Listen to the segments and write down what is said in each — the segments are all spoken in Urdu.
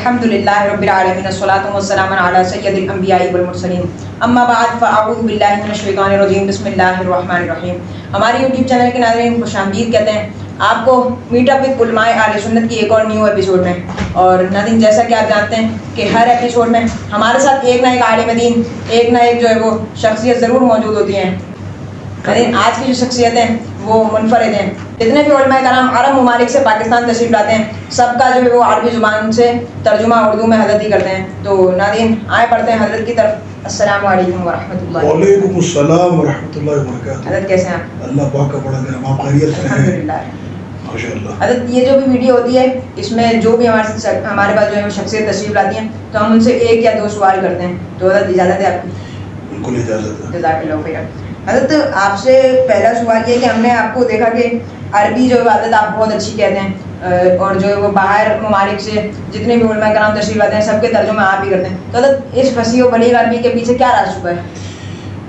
الحمدللہ رب العالمین الصلاۃ والسلام علی سید الانبیاء والمرسلین اما بعد فاعوذ باللہ من الشیطان الرجیم بسم اللہ الرحمن الرحیم. ہمارے یوٹیوب چینل کے ناظرین خوش آمدید کہتے ہیں آپ کو میٹ اپ وتھ علماء اہل سنت کی ایک اور نیو ایپیسوڈ میں. اور ناظرین جیسا کہ آپ جانتے ہیں کہ ہر ایپیسوڈ میں ہمارے ساتھ ایک نہ ایک عالم دین، ایک نہ ایک جو ہے وہ شخصیت ضرور موجود ہوتی ہیں. لیکن آج کی جو شخصیت ہیں وہ منفرد ہیں. جتنے بھی علماء کرام عرب ممالک سے پاکستان تشریف لاتے ہیں سب کا جو ہے وہ عربی زبان سے ترجمہ اردو میں حضرت ہی کرتے ہیں. تو ناظرین آئے پڑھتے ہیں حضرت کی طرف. السلام علیکم ورحمۃ اللہ. وعلیکم السلام ورحمۃ اللہ وبرکاتہ. حضرت کیسے ہیں آپ؟ اللہ پاک کا بڑا کرم. آپ خیریت سے ہیں؟ الحمدللہ. ماشاءاللہ. حضرت یہ جو بھی ویڈیو ہوتی ہے اس میں جو بھی ہمارے پاس جو ہے وہ شخصیت تشریف لاتی ہیں تو ہم ان سے ایک یا دو سوال کرتے ہیں. تو حضرت اجازت ہے آپ کی؟ بالکل اجازت ہے. جزاک اللہ خیر. حضرت آپ سے پہلا سوال یہ کہ ہم نے آپ کو دیکھا کہ عربی جو حضرت آپ بہت اچھی کہتے ہیں اور جو ہے وہ باہر ممالک سے جتنے بھی علماء کرام تشریف لاتے ہیں سب کے ترجمہ آپ ہی کرتے ہیں. تو حضرت اس فصیح و بلیغ عربی کے پیچھے کیا راز چھپا ہے؟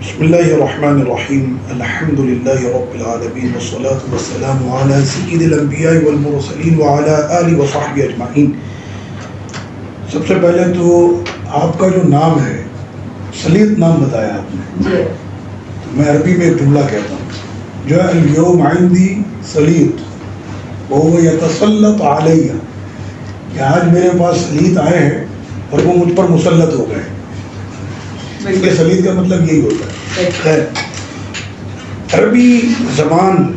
بسم اللہ الرحمن الرحیم. الحمد للہ رب العالمین والصلاة والسلام علی سید الانبیاء والمرسلین وعلی آلہ وصحبہ اجمعین. سب سے پہلے تو آپ کا جو نام ہے سلیط نام بتایا آپ نے. میں عربی میں ایک جملہ کہتا ہوں جو ہے اليوم عندی سلیط وهو يتسلط علیہ، کہ آج میرے پاس سلیط آئے ہیں اور وہ مجھ پر مسلط ہو گئے. اس کے سلیط کا مطلب یہی ہوتا ہے. خیر، عربی زبان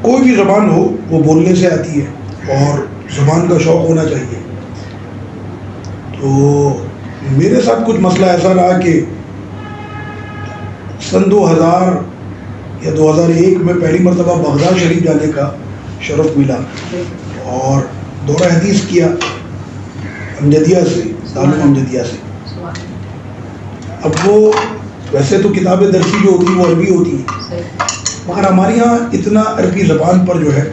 کوئی بھی زبان ہو وہ بولنے سے آتی ہے اور زبان کا شوق ہونا چاہیے. تو میرے ساتھ کچھ مسئلہ ایسا رہا کہ سن 2000 یا 2001 میں پہلی مرتبہ بغداد شریف جانے کا شرف ملا اور دورہ حدیث کیا امجدیہ سے، دارالعلوم امجدیہ سے. اب وہ ویسے تو کتاب درسی جو ہوتی ہے وہ عربی ہوتی ہے مگر ہمارے یہاں اتنا عربی زبان پر جو ہے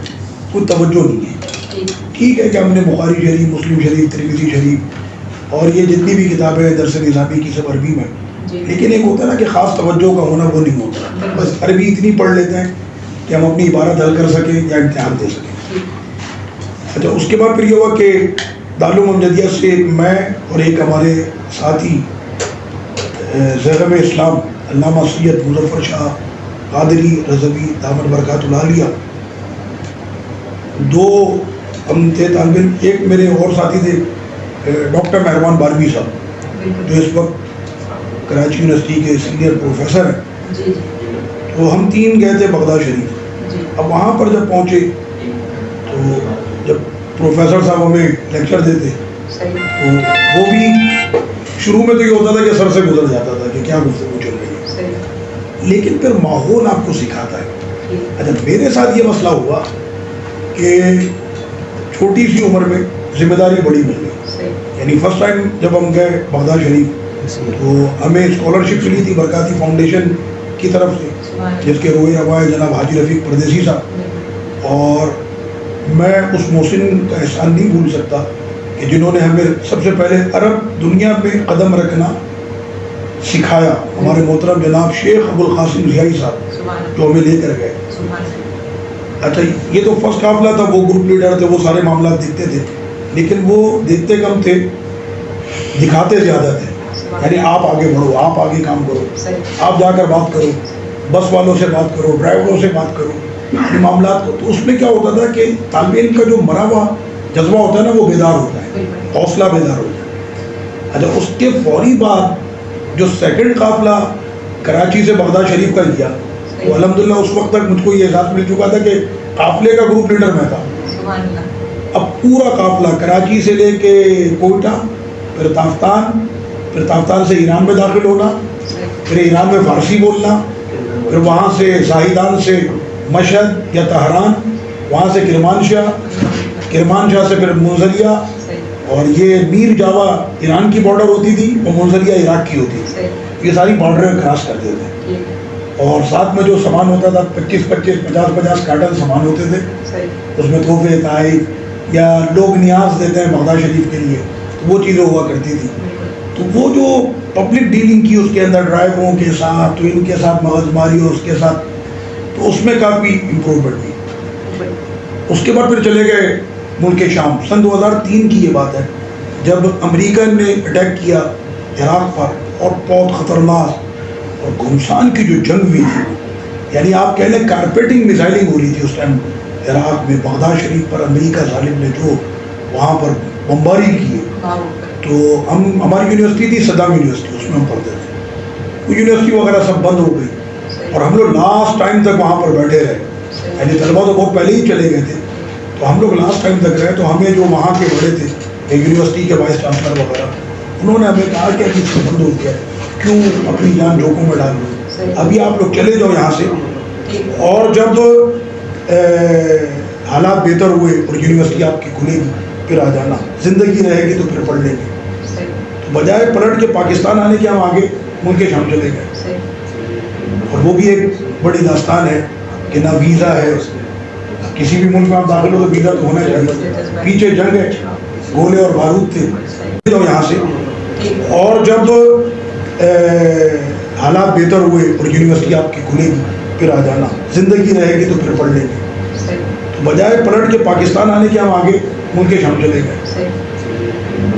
کوئی توجہ نہیں ہے. ٹھیک ہے کہ ہم نے بخاری شریف، مسلم شریف، ترمذی شریف اور یہ جتنی بھی کتابیں درس نظامی کی سب عربی میں، لیکن ایک ہوتا ہے نا کہ خاص توجہ کا ہونا وہ نہیں ہوتا. بس عربی اتنی پڑھ لیتے ہیں کہ ہم اپنی عبارت حل کر سکیں یا امتحان دے سکیں. اچھا، اس کے بعد پھر یہ ہوا کہ دارالعلوم امجدیہ سے میں اور ایک ہمارے ساتھی زیغب اسلام علامہ سید مظفر شاہ قادری رضوی دامت برکات العالیہ، دو ہم تھے طالب علم. ایک میرے اور ساتھی تھے ڈاکٹر مہربان باروی صاحب جو اس وقت کراچی یونیورسٹی کے سینئر پروفیسر ہیں. تو ہم تین گئے تھے بغداد شریف. اب وہاں پر جب پہنچے تو جب پروفیسر صاحب ہمیں لیکچر دیتے تو وہ بھی شروع میں تو یہ ہوتا تھا کہ سر سے گزر جاتا تھا کہ کیا گفتگو چل رہی ہے، لیکن پھر ماحول آپ کو سکھاتا ہے. اچھا، میرے ساتھ یہ مسئلہ ہوا کہ چھوٹی سی عمر میں ذمہ داری بڑی مل گئی. یعنی فرسٹ ٹائم جب ہم گئے بغداد شریف تو ہمیں اسکالرشپ ملی تھی برکاتی فاؤنڈیشن کی طرف سے جس کے روئے روائے جناب حاجی رفیق پردیسی صاحب. اور میں اس محسن کا احسان نہیں بھول سکتا کہ جنہوں نے ہمیں سب سے پہلے عرب دنیا میں قدم رکھنا سکھایا. ہمارے محترم جناب شیخ ابو القاسم ضیائی صاحب جو ہمیں لے کر گئے. اچھا، یہ تو فرسٹ قافلہ تھا، وہ گروپ لیڈر تھے، وہ سارے معاملات دیکھتے تھے لیکن وہ دیکھتے کم تھے، دکھاتے زیادہ تھے. یعنی آپ آگے بڑھو، آپ آگے کام کرو، آپ جا کر بات کرو، بس والوں سے بات کرو، ڈرائیوروں سے بات کرو معاملات کو. تو اس میں کیا ہوتا تھا کہ طالب علم کا جو مرا ہوا جذبہ ہوتا ہے نا وہ بیدار ہوتا ہے، حوصلہ بیدار ہوتا ہے. اچھا، اس کے فوری بعد جو سیکنڈ قافلہ کراچی سے بغداد شریف کا لیا تو الحمدللہ اس وقت تک مجھ کو یہ احساس مل چکا تھا کہ قافلے کا گروپ لیڈر میں تھا. اب پورا قافلہ کراچی سے لے کے کوئٹہ، پھر تافتان سے ایران میں داخل ہونا، پھر ایران میں فارسی بولنا، پھر وہاں سے زاہدان سے مشہد یا تہران، وہاں سے کرمان شاہ سے پھر منظریہ، اور یہ میر جاوا ایران کی بارڈر ہوتی تھی اور منظریہ عراق کی ہوتی تھی. یہ ساری بارڈریں کراس کرتے تھے اور ساتھ میں جو سامان ہوتا تھا 50 کارٹن سامان ہوتے تھے، اس میں تحفے تحائف یا لوگ نیاز دیتے ہیں بغداد شریف کے لیے، تو وہ چیزیں ہوا کرتی تھی. تو وہ جو پبلک ڈیلنگ کی اس کے اندر ڈرائیوروں کے ساتھ، تو ان کے ساتھ مغز ماری اور اس کے ساتھ، تو اس میں کافی امپروومنٹ ہوئی. اس کے بعد پھر چلے گئے ملک شام. سن 2003 کی یہ بات ہے. جب امریکہ نے اٹیک کیا عراق پر اور بہت خطرناک اور گھمسان کی جو جنگ ہوئی تھی، یعنی آپ کہہ لیں کارپیٹنگ میزائلنگ ہو رہی تھی اس ٹائم عراق میں، بغداد شریف پر امریکہ ظالم نے جو وہاں پر بمباری کی ہے، تو ہماری یونیورسٹی تھی صدام یونیورسٹی، اس میں ہم پڑھتے تھے، وہ یونیورسٹی وغیرہ سب بند ہو گئی اور ہم لوگ لاسٹ ٹائم تک وہاں پر بیٹھے رہے، یعنی طلبا تو بہت پہلے ہی چلے گئے تھے، تو ہم لوگ لاسٹ ٹائم تک رہے، تو ہمیں جو وہاں کے بڑے تھے یونیورسٹی کے وائس چانسلر وغیرہ، انہوں نے ہمیں کہا کہ ابھی بند ہو گیا، کیوں اپنی جان جوکھوں میں ڈال دو، ابھی آپ لوگ چلے جاؤ یہاں سے، اور جب حالات بہتر ہوئے اور یونیورسٹی آپ کی کھلے گی پھر آ جانا، زندگی رہے گی تو پھر پڑھ لیں گے، تو بجائے پلٹ کے پاکستان آنے کے ہم آگے ملک شام چلے گئے، اور وہ بھی ایک بڑی داستان ہے کہ نہ ویزا ہے، کسی بھی ملک میں آپ داخل ہو تو ویزا تو ہونا چاہیے، پیچھے جنگ ہے، گولے اور بارود تھے، یہاں سے، اور جب حالات بہتر ہوئے اور یونیورسٹی آپ کی کھلے گی پھر آ جانا، زندگی رہے گی تو پھر پڑھ لیں گے، تو بجائے پلٹ کے پاکستان آنے کے ہم آگے ملک شام چلے گئے،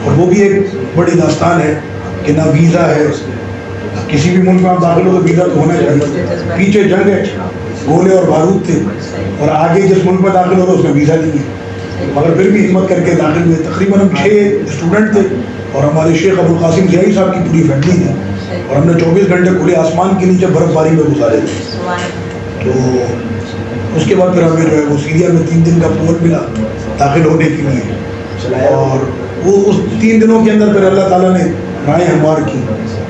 اور وہ بھی ایک بڑی داستان ہے کہ نہ ویزا ہے، کسی بھی ملک میں آپ داخل ہو تو ویزا تو ہونا چاہیے، پیچھے جنگ ہے، گولے اور بارود تھے، اور آگے جس ملک میں داخل ہو رہا اس میں ویزا نہیں ہے، مگر پھر بھی ہمت کر کے داخل ہوئے، تقریباً ہم 6 اسٹوڈنٹ تھے، اور ہمارے شیخ ابوالقاسم ضیائی صاحب کی پوری فیملی تھی، اور ہم نے 24 گھنٹے کھلے آسمان کے نیچے برف باری میں گزارے تھے، تو اس کے بعد پھر ہمیں جو ہے وہ سیریا میں 3 دن کا پول ملا داخل ہونے کے لیے، اور وہ اس 3 دنوں کے اندر پھر اللہ تعالیٰ نے رائے ہموار کی،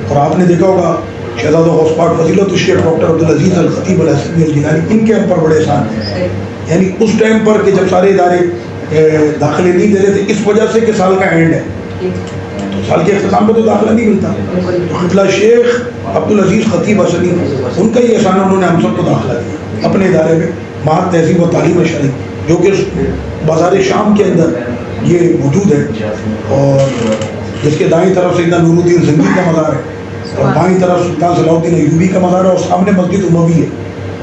اور آپ نے دیکھا ہوگا شہزادہ غوث پاک فضیلت الشیخ ڈاکٹر عبدالعزیز الخطیب الحسنی الجیلانی، ان کے ہم پر بڑے احسان ہیں، یعنی اس ٹائم پر کہ جب سارے ادارے داخلے نہیں دے رہے تھے، اس وجہ سے کہ سال کا اینڈ ہے، تو سال کے اختتام پہ تو داخلہ نہیں ملتا، تو قبلہ شیخ عبدالعزیز خطیب حسنی ان کا ہی احسان، انہوں نے ہم سب کو داخلہ دیا اپنے ادارے میں، معہد تہذیب و تعلیم شرعی، جو کہ بازار شام کے اندر یہ موجود ہے، اور جس کے دائیں طرف سیدنا نور الدین زنگی کا مزار ہے، اور بائیں طرف سلطان صلاح الدین ایوبی کا مزار ہے، اور سامنے مسجد اموی ہے،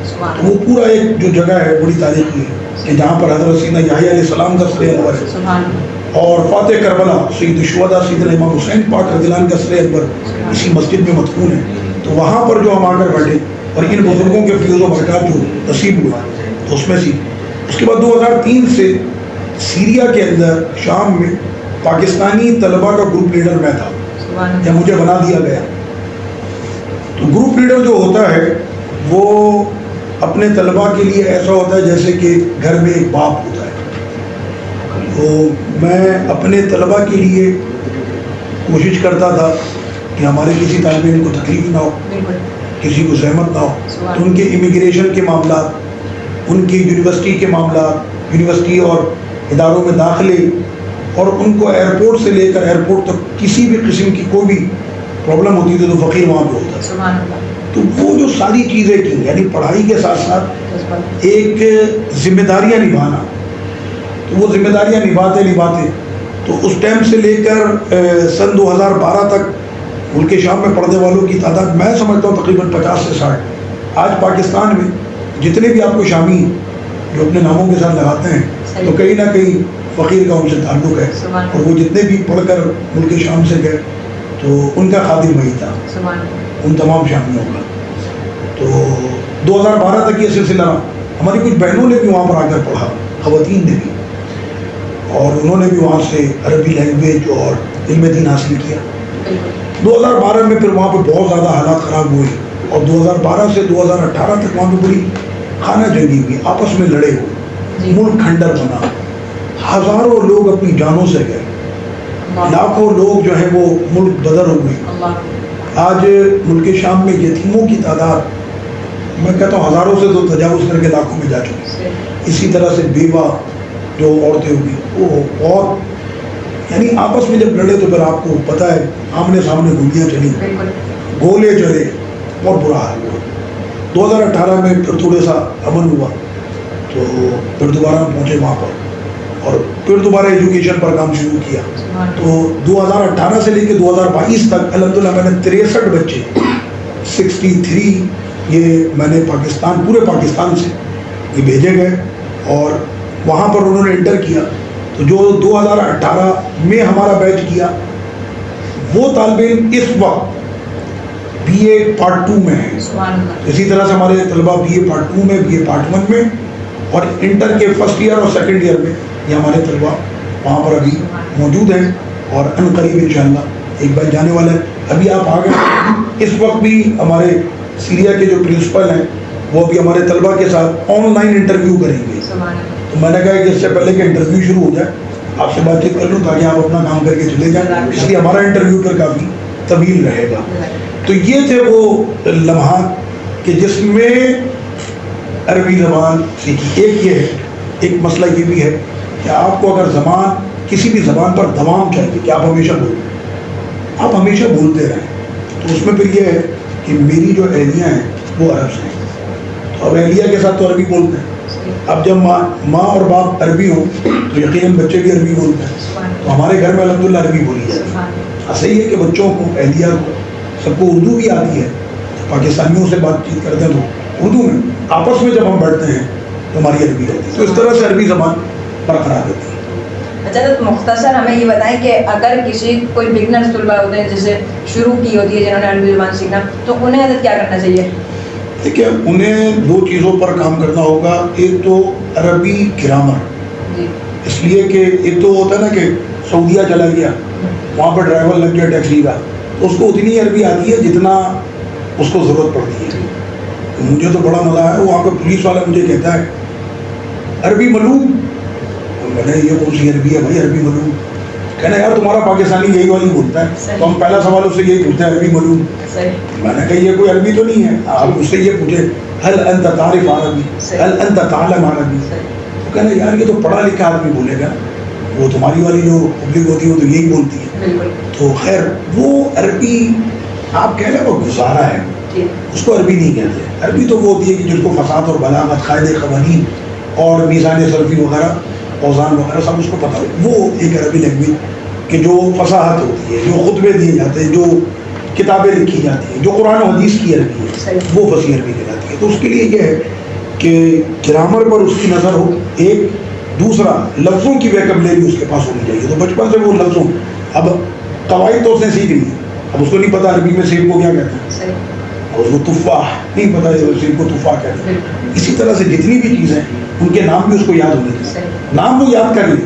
تو وہ پورا ایک جو جگہ ہے بڑی تاریخی ہے کہ جہاں پر حضرت سیدنا یحییٰ علیہ السلام کا سر انور ہے، اور فاتح کربلا سید الشہداء سیدنا امام حسین پاک رضی اللہ عنہ کا سر انور اسی مسجد میں مدفون ہے، تو وہاں پر جو ہم آ کر بیٹھے اور ان بزرگوں کے فیض و برکات جو نصیب ہوئے تو اس میں سی، اس کے بعد 2003 سے سیریا کے اندر شام میں پاکستانی طلباء کا گروپ لیڈر میں تھا، یا مجھے بنا دیا گیا، تو گروپ لیڈر جو ہوتا ہے وہ اپنے طلباء کے لیے ایسا ہوتا ہے جیسے کہ گھر میں ایک باپ ہوتا ہے، تو میں اپنے طلباء کے لیے کوشش کرتا تھا کہ ہمارے کسی طالب علم کو تکلیف نہ ہو، کسی کو زحمت نہ ہو، تو ان کے امیگریشن کے معاملات، ان کی یونیورسٹی کے معاملات، یونیورسٹی اور اداروں میں داخلے، اور ان کو ایئرپورٹ سے لے کر ایئرپورٹ تک کسی بھی قسم کی کوئی بھی پرابلم ہوتی تھی تو فقیر وہاں پہ ہوتا ہے، تو وہ جو ساری چیزیں کی، یعنی پڑھائی کے ساتھ ساتھ ایک ذمہ داریاں نبھانا، تو وہ ذمہ داریاں نبھاتے تو اس ٹائم سے لے کر سن 2012 تک ملک شام میں پڑھنے والوں کی تعداد میں سمجھتا ہوں تقریباً 50 سے 60۔ آج پاکستان میں جتنے بھی آپ کو شامی جو اپنے ناموں کے ساتھ لگاتے ہیں تو کہیں نہ کہیں فقیر کا ان سے تعلق ہے، اور وہ جتنے بھی پڑھ کر ملک شام سے گئے تو ان کا خادم وہی تھا، ان تمام شامیوں کا۔ تو 2012 تک یہ سلسلہ، ہماری کچھ بہنوں نے بھی وہاں پر آ کر پڑھا، خواتین نے بھی، اور انہوں نے بھی وہاں سے عربی لینگویج اور علم دین حاصل کیا۔ 2012 میں پھر وہاں پہ بہت زیادہ حالات خراب ہوئے، اور 2012 سے 2018 تک وہاں پہ بڑی خانہ جنگی ہوئی، آپس میں لڑے ہوئے، ملک کھنڈر بنا، ہزاروں لوگ اپنی جانوں سے گئے، لاکھوں لوگ جو ہیں وہ ملک بدر ہو گئے۔ آج ملک شام میں یتیموں کی تعداد میں کہتا ہوں ہزاروں سے تو تجاوز کر کے لاکھوں میں جا چکی، اسی طرح سے بیوہ جو عورتیں ہوگی وہ بہت، یعنی آپس میں جب لڑے تو پھر آپ کو پتہ ہے آمنے سامنے گولیاں چلی، گولے چلے، اور برا حال ہوا۔ 2018 میں پھر تھوڑا سا امن ہوا، تو پھر دوبارہ ہم پہنچے وہاں پر، اور پھر دوبارہ ایجوکیشن پر کام شروع کیا۔ تو 2018 سے لے کے 2022 تک الحمدللہ میں نے 63 بچے 63 یہ میں نے پاکستان، پورے پاکستان سے یہ بھیجے گئے، اور وہاں پر انہوں نے انٹر کیا، تو جو 2018 میں ہمارا بیچ کیا وہ طالب علم اس وقت بی اے پارٹ 2 میں ہے. اسی طرح سے ہمارے طلبہ بی اے پارٹ 2 میں, بی اے پارٹ 1 میں اور انٹر کے فرسٹ ایئر اور سیکنڈ ایئر میں یہ ہمارے طلبہ وہاں پر ابھی موجود ہیں اور ان قریب انشاءاللہ ایک بار جانے والا ہے. ابھی آپ آ گئے, اس وقت بھی ہمارے سیریا کے جو پرنسپل ہیں وہ ابھی ہمارے طلبہ کے ساتھ آن لائن انٹرویو کریں گے. تو میں نے کہا کہ اس سے پہلے کہ انٹرویو شروع ہو جائے آپ سے بات چیت کر لوں تاکہ آپ اپنا کام کر کے چلے جائیں, اس لیے ہمارا انٹرویو پر کافی طویل رہے گا. تو یہ تھے وہ لمحات کہ جس میں عربی زبان سیکھی. ایک یہ ہے, ایک مسئلہ یہ بھی ہے کہ آپ کو اگر زبان کسی بھی زبان پر دوام چاہیے کہ آپ ہمیشہ بولیں, آپ ہمیشہ بولتے رہیں, تو اس میں پھر یہ ہے کہ میری جو اہلیہ ہیں وہ عرب سے ہیں, تو اب اہلیہ کے ساتھ تو عربی بولتے ہیں. اب جب ماں اور باپ عربی ہوں تو یقیناً بچے بھی عربی بولتے ہیں, تو ہمارے گھر میں الحمدللہ عربی بولی جاتی ہے. ایسا ہی ہے کہ بچوں کو, اہلیہ کو, سب کو اردو بھی آتی ہے, پاکستانیوں سے بات چیت کرتے ہیں تو اردو میں, آپس میں جب ہم بیٹھتے ہیں تو ہماری عربی رہتی ہے. تو اس طرح سے عربی زبان برقرار رہتی ہے. اچھا, تو مختصر ہمیں یہ بتائیں کہ اگر کسی کوئی بگنرز طلبہ ہوتے ہیں جیسے شروع کی ہوتی ہے جنہوں نے عربی زبان سیکھنا, تو انہیں حضرت کیا کرنا چاہیے؟ دیکھیے انہیں 2 چیزوں پر کام کرنا ہوگا. ایک تو عربی گرامر, اس لیے کہ ایک تو ہوتا ہے نا کہ سعودیہ چلا گیا, وہاں پر ڈرائیور لگ گیا ٹیکسی کا, تو اس کو اتنی عربی آتی ہے جتنا اس کو ضرورت پڑتی ہے. مجھے تو بڑا مزہ آیا, وہاں پہ پولیس والا مجھے کہتا ہے عربی معلوم. میں نے یہ کون سی عربی ہے بھائی عربی معلوم؟ کہنا یار تمہارا پاکستانی یہی والی بولتا ہے, تو ہم پہلا سوال اس سے یہی پوچھتے ہیں عربی معلوم. میں نے کہا یہ کوئی عربی تو نہیں ہے. آپ اس سے یہ پوچھے هل انت تعرف عربی, هل انت تعلم عربی, تو کہنا یار یہ تو پڑھا لکھا آدمی بولے گا, وہ تمہاری والی جو پبلک ہوتی ہے وہ تو یہی بولتی ہے. تو خیر وہ عربی آپ کہہ لیں وہ گزارا ہے, اس کو عربی نہیں کہتے. عربی تو وہ ہوتی ہے کہ جس کو فصاحت اور بلاغت, قاعدے قوانین اور میزان صرفی وغیرہ, اوزان وغیرہ سب اس کو پتہ ہو. وہ ایک عربی لینگویج کہ جو فصاحت ہوتی ہے, جو خطبے دیے جاتے ہیں, جو کتابیں لکھی جاتی ہیں, جو قرآن و حدیث کی عربی ہے, وہ فصیح عربی کہلاتی ہے. تو اس کے لیے یہ ہے کہ گرامر پر اس کی نظر ہو. ایک دوسرا لفظوں کی ویکیبلری اس کے پاس ہونی چاہیے. تو بچپن سے وہ لفظوں, اب قواعد تو اس نے سیکھ لی, اب اس کو نہیں پتا عربی میں سیب کو کیا کہتے ہیں, اور اس کو تفاح نہیں پتا سیب کو تفاح کہتے ہیں. اسی طرح سے جتنی بھی چیزیں ان کے نام بھی اس کو یاد ہونے چاہیے. نام وہ یاد کر لے,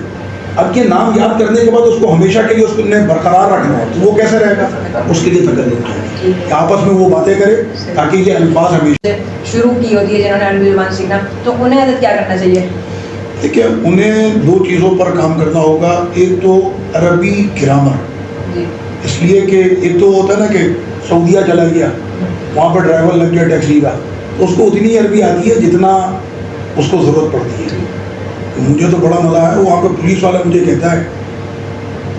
اب یہ نام یاد کرنے کے بعد اس کو ہمیشہ کے لیے اس کو برقرار رکھنا ہے, تو وہ کیسے رہے گا؟ اس کے لیے تکلم چاہیے کہ آپس میں وہ باتیں کرے تاکہ یہ الفاظ ہمیشہ شروع کی ہوتی ہے جنہوں نے عربی زبان سیکھنا, تو انہیں حضرت کیا کرنا چاہیے؟ دیکھیے انہیں 2 چیزوں پر کام کرنا ہوگا. ایک تو عربی گرامر, اس لیے کہ ایک تو ہوتا ہے نا کہ سعودیہ چلا گیا, وہاں پر ڈرائیور لگ گیا ٹیکسی کا, تو اس کو اتنی عربی آتی ہے جتنا اس کو ضرورت پڑتی ہے. مجھے تو بڑا مزہ آیا, وہاں پہ پولیس والا مجھے کہتا ہے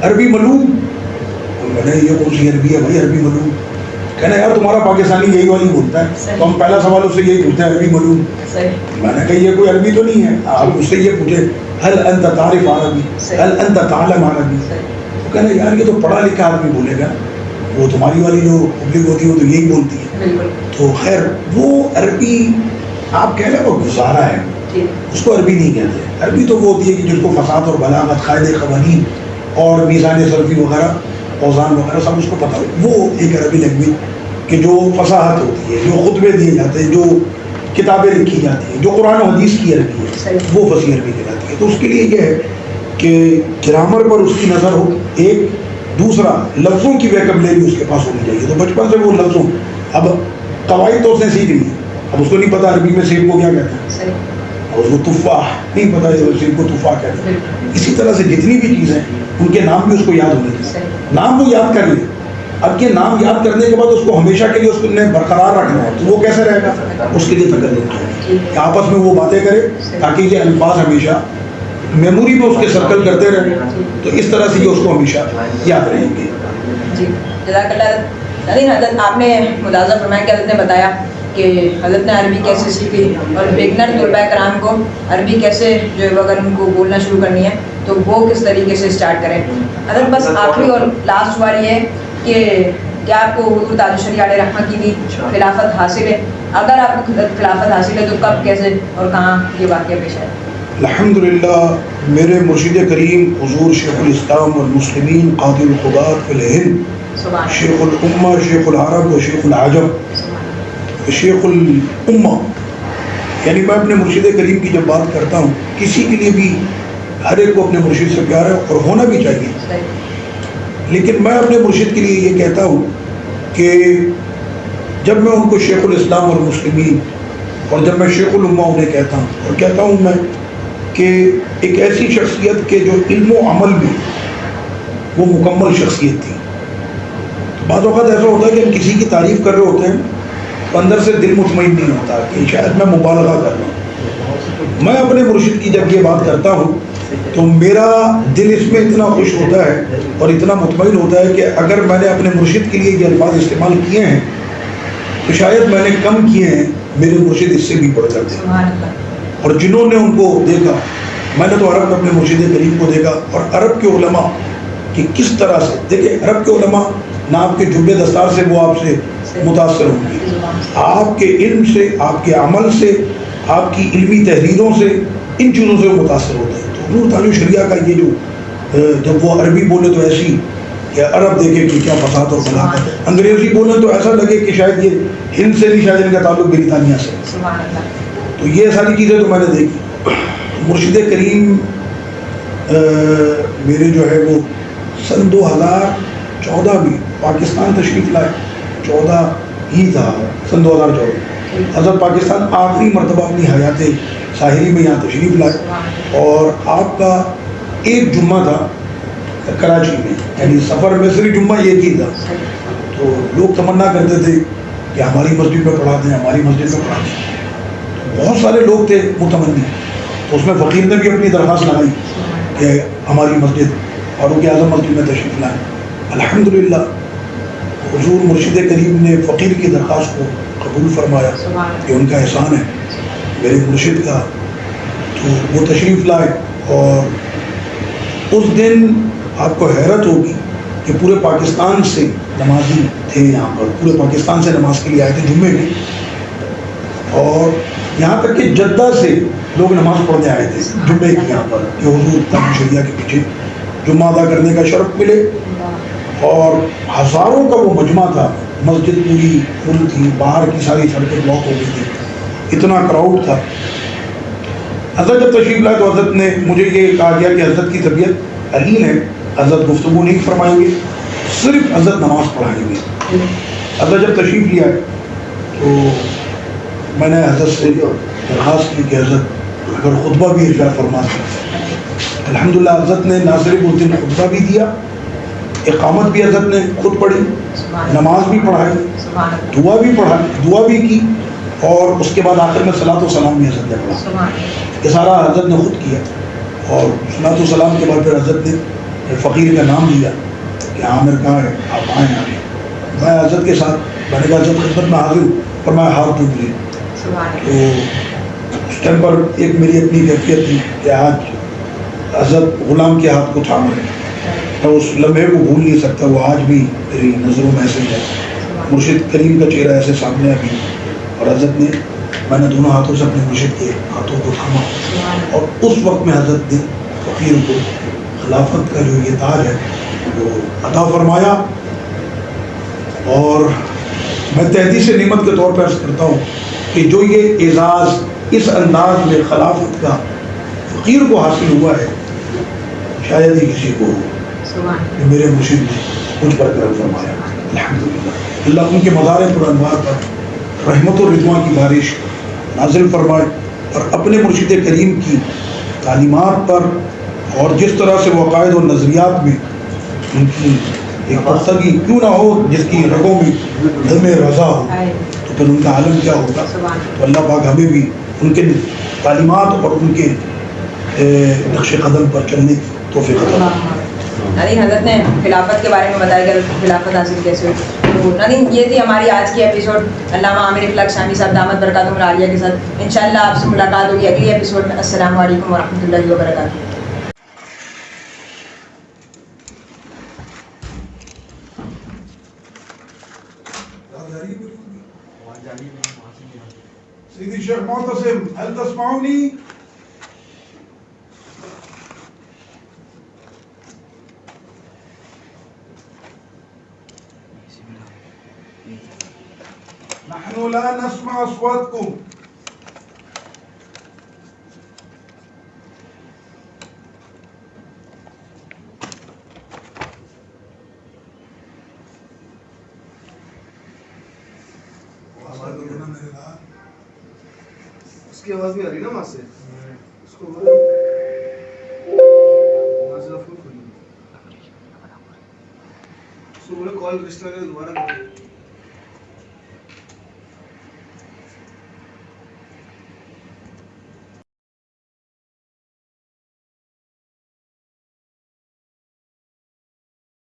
عربی معلوم. میں نے یہ کون سی عربی ہے بھائی عربی معلوم؟ کہنا یار تمہارا پاکستانی یہی والی بولتا ہے, تو ہم پہلا سوال اس سے یہی پوچھتے ہیں عربی معلوم. میں نے کہا یہ کوئی عربی تو نہیں ہے. آپ اس سے یہ پوچھے هل انت تعرف عربی, هل انت تعلم عربی, تو کہنا یار یہ تو پڑھا لکھا آدمی بولے گا, وہ تمہاری والی جو پبلک ہوتی ہے وہ تو یہی بولتی ہے. تو خیر وہ عربی آپ کہہ لیں وہ گزارا ہے, اس کو عربی نہیں کہتے. عربی تو وہ ہوتی ہے کہ جس کو فصاحت اور بلاغت, قاعدے قوانین اور میزان صرفی وغیرہ, اوزان وغیرہ سب اس کو پتہ ہو. وہ ایک عربی لینگویج کہ جو فصاحت ہوتی ہے, جو خطبے دیے جاتے ہیں, جو کتابیں لکھی جاتی ہیں, جو قرآن و حدیث کی عربی ہے, وہ فصیح عربی کہلاتی ہے. تو اس کے لیے یہ ہے کہ گرامر پر اس کی نظر ہو. ایک دوسرا لفظوں کی ویکیبلری اس کے پاس ہونی چاہیے. تو بچپن سے وہ لفظوں, اب قواعد تو اس نے سیکھ لی, اب اس کو نہیں پتا عربی میں سیب کو کیا کہتے ہیں, اور اس کو تفاح نہیں پتا سیب کو تفاح کہتے ہیں. اسی طرح سے جتنی بھی چیزیں ان کے نام بھی اس کو یاد ہونے چاہیے. نام وہ یاد کر لے, اب یہ نام یاد کرنے کے بعد اس کو ہمیشہ کے لیے اس کو برقرار رکھنا ہے, تو وہ کیسے رہے گا؟ اس کے لیے تکلم چاہیے کہ آپس میں وہ باتیں کرے تاکہ یہ الفاظ ہمیشہ میموری میں اس کے سرکل کرتے رہیں, تو اس طرح سے یہ اس کو ہمیشہ یاد رہیں گے. جی جزاک اللہ. حضرت آپ نے ملاحظہ فرمایا کہ حضرت نے بتایا کہ حضرت نے عربی کیسے سیکھی اور بگنر طلباء کرام کو عربی کیسے جو ہے اگر ان کو بولنا شروع کرنی ہے تو وہ کس طریقے سے اسٹارٹ کریں. حضرت بس آخری اور لاسٹ سوال یہ ہے کہ کیا آپ کو حضور تاج الشریعہ علیہ رحمہ کی بھی خلافت حاصل ہے؟ اگر آپ کو خلافت حاصل ہے تو کب, کیسے اور کہاں یہ واقعہ پیش آیا؟ الحمدللہ میرے مرشد کریم حضور شیخ الاسلام والمسلمین قاضی القضات فی الہند شیخ الامہ شیخ العرب و شیخ العجم شیخ الامہ، یعنی میں اپنے مرشد کریم کی جب بات کرتا ہوں، کسی کے لیے بھی ہر ایک کو اپنے مرشد سے پیار ہے اور ہونا بھی چاہیے، لیکن میں اپنے مرشد کے لیے یہ کہتا ہوں کہ جب میں ان کو شیخ الاسلام والمسلمین اور جب میں شیخ الامہ انہیں کہتا ہوں، اور کہتا ہوں میں کہ ایک ایسی شخصیت کے جو علم و عمل میں وہ مکمل شخصیت تھی. بعض اوقات ایسا ہوتا ہے کہ ہم کسی کی تعریف کر رہے ہوتے ہیں تو اندر سے دل مطمئن نہیں ہوتا کہ شاید میں مبالغہ کر رہا ہوں. میں اپنے مرشد کی جب یہ بات کرتا ہوں تو میرا دل اس میں اتنا خوش ہوتا ہے اور اتنا مطمئن ہوتا ہے کہ اگر میں نے اپنے مرشد کے لیے یہ الفاظ استعمال کیے ہیں تو شاید میں نے کم کیے ہیں، میرے مرشد اس سے بھی بڑھ کر تھے. اور جنہوں نے ان کو دیکھا، میں نے تو عرب میں اپنے مرشد کریم کو دیکھا، اور عرب کے علماء کہ کس طرح سے، دیکھیں عرب کے علماء نہ آپ کے جبے دستار سے وہ آپ سے متاثر ہوں گے، آپ کے علم سے، آپ کے عمل سے، آپ کی علمی تحریروں سے، ان چیزوں سے وہ متاثر ہوتے ہیں. تو حضور تعالی شریعہ کا یہ جو جب وہ عربی بولے تو ایسی کہ عرب دیکھے کہ کیا فساد اور بلاغت ہے، انگریزی بولے تو ایسا لگے کہ شاید یہ ہند سے نہیں، شاید ان کا تعلق برطانیہ سے. تو یہ ساری چیزیں تو میں نے دیکھی. مرشد کریم میرے جو ہے وہ سن 2014 میں پاکستان تشریف لائے، 14 ہی تھا، سن 2014 حضرت پاکستان آخری مرتبہ اپنی حیات ظاہری میں یہاں تشریف لائے، اور آپ کا ایک جمعہ تھا کراچی میں، یعنی سفر میں صرف جمعہ ایک ہی تھا. تو لوگ تمنا کرتے تھے کہ ہماری مسجد میں پڑھا دیں، ہماری مسجد میں پڑھا دیں. بہت سارے لوگ تھے متمنی، تو اس میں فقیر نے بھی اپنی درخواست لگائی کہ ہماری مسجد فاروق اعظم مسجد میں تشریف لائیں. الحمدللہ حضور مرشد کریم نے فقیر کی درخواست کو قبول فرمایا، کہ ان کا احسان ہے میرے مرشد کا. تو وہ تشریف لائے، اور اس دن آپ کو حیرت ہوگی کہ پورے پاکستان سے نمازی تھے یہاں پر، پورے پاکستان سے نماز کے لیے آئے تھے جمعے میں، اور یہاں تک کہ جدہ سے لوگ نماز پڑھنے آئے تھے جمعے کے یہاں پر کہ حضور تعالی شریعہ کے پیچھے جمعہ ادا کرنے کا شرف ملے. اور ہزاروں کا وہ مجمع تھا، مسجد پوری فل تھی، باہر کی ساری سڑکیں بلاک ہو گئی تھی، اتنا کراؤڈ تھا. حضرت جب تشریف لائے تو حضرت نے مجھے یہ کہا گیا کہ حضرت کی طبیعت علیل ہے، حضرت گفتگو نہیں فرمائیں گے، صرف حضرت نماز پڑھائیں گے. حضرت جب تشریف لیا تو میں نے حضرت سے درخواست کی کہ حضرت اگر خطبہ بھی ارشاد فرما دیں. الحمدللہ حضرت نے نہ صرف اس دن خطبہ بھی دیا، اقامت بھی حضرت نے خود پڑھی، نماز بھی پڑھائی، دعا بھی کی، اور اس کے بعد آخر میں صلاۃ و سلام بھی حضرت نے پڑھا. یہ سارا حضرت نے خود کیا، اور صلاۃ و سلام کے بعد پھر حضرت نے فقیر کا نام لیا کہ عامر کہاں ہے، آپ آئیں آگے. میں حضرت کے ساتھ، میں نے کہا حضرت خدمت میں حاضر ہوں، اور میں ہاتھ دوں مجھے. تو اس ٹائم پر ایک میری اپنی کیفیت تھی کہ آج حضرت غلام کے ہاتھ کو تھام رہے، میں اس لمحے کو بھول نہیں سکتا، وہ آج بھی میری نظروں میں ایسے ہے. مرشد کریم کا چہرہ ایسے سامنے ابھی، اور حضرت نے، میں نے دونوں ہاتھوں سے اپنے مرشد کے ہاتھوں کو تھاما، اور اس وقت میں حضرت نے فقیر کو خلافت کا جو یہ تاج ہے وہ عطا فرمایا. اور میں تحدیث نعمت کے طور پر عرض کرتا ہوں کہ جو یہ اعزاز اس انداز میں خلافت کا فقیر کو حاصل ہوا ہے، شاید ہی کسی کو ہو. میرے مرشد نے مجھ پر کرم فرمایا الحمدللہ. اللہ ان کے مزار پر انوار پر رحمت و رضوان کی بارش نازل فرمائے، اور اپنے مرشد کریم کی تعلیمات پر، اور جس طرح سے وہ عقائد و نظریات میں ان کی ایک پختگی کیوں نہ ہو، جس کی رگوں میں دم رضا ہو، تو پھر ان کا عالم کیا ہوگا. تو اللہ پاک ہمیں بھی ان کے تعلیمات اور ان کے نقش قدم پر چلنے کی توفیق عطا فرمائے. ناظرین، حضرت نے خلافت کے بارے میں بتایا کہ خلافت حاصل کیسے ہوئی. تو ناظرین، یہ تھی ہماری آج کی ایپیسوڈ علامہ عامر اخلاق شامی صاحب دامت برکاتہم العالیہ کے ساتھ. انشاءاللہ آپ سے ملاقات ہوگی اگلی ایپیسوڈ میں. السلام علیکم ورحمۃ اللہ وبرکاتہ. سیدی شیخ معتصم، هل تسمعوني؟ نحن لا نسمع اصواتكم. اس کی آواز بھی آ رہی نا وہاں سے اس کو بولے کال رجسٹر کرے دوبارہ